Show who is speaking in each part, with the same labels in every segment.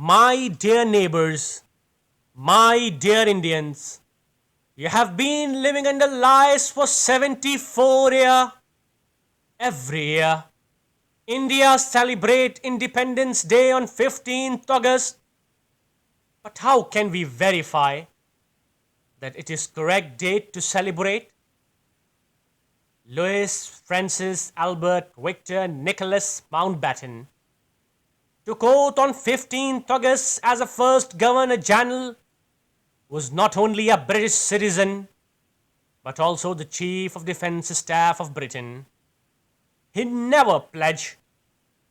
Speaker 1: My dear neighbors, my dear Indians, you have been living under lies for 74 years. Every year, India celebrates Independence Day on 15th August. But how can we verify that it is correct date to celebrate? Louis Francis Albert Victor Nicholas Mountbatten took oath on 15th August as a first Governor General, was not only a British citizen but also the Chief of Defence Staff of Britain. He never pledged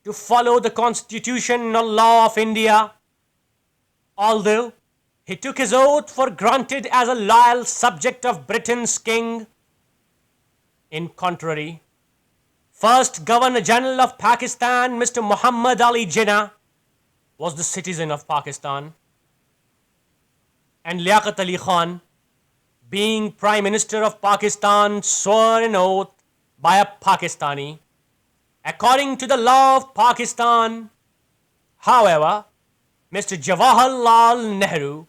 Speaker 1: to follow the Constitution or law of India, although he took his oath for granted as a loyal subject of Britain's king. In contrary, first Governor General of Pakistan, Mr. Muhammad Ali Jinnah, was the citizen of Pakistan, and Liaquat Ali Khan, being Prime Minister of Pakistan, swore an oath by a Pakistani according to the law of Pakistan. However, Mr. Jawaharlal Nehru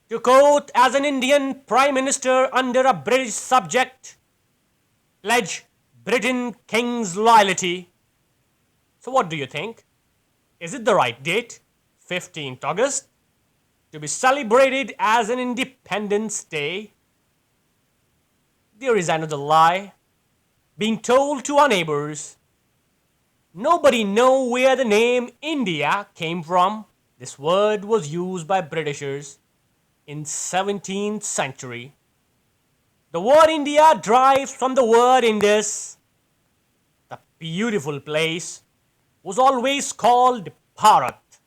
Speaker 1: took oath as an Indian Prime Minister under a British subject, pledged Britain King's loyalty. So what do you think? Is it the right date, 15th August, to be celebrated as an Independence Day? There is another lie being told to our neighbors. Nobody knows where the name India came from. This word was used by Britishers in 17th century. The word India derives from the word Indus. The beautiful place was always called Bharat,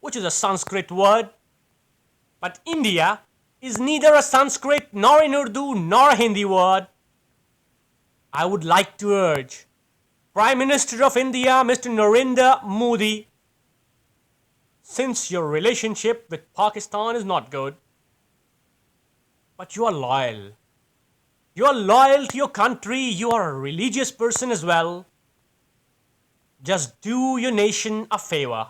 Speaker 1: which is a Sanskrit word. But India is neither a Sanskrit nor an Urdu nor a Hindi word. I would like to urge Prime Minister of India, Mr. Narendra Modi, since your relationship with Pakistan is not good, but you are loyal. You are loyal to your country. You are a religious person as well. Just do your nation a favor.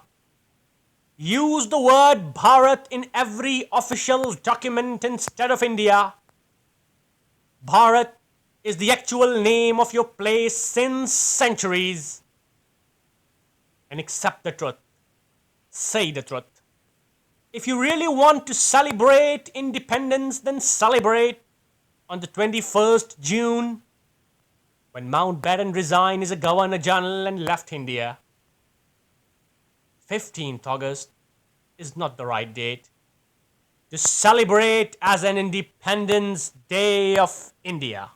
Speaker 1: Use the word Bharat in every official document instead of India. Bharat is the actual name of your place since centuries. And accept the truth. Say the truth. If you really want to celebrate independence, then celebrate on the 21st June, when Mountbatten resigned as a Governor General and left India. 15th August is not the right date to celebrate as an Independence Day of India.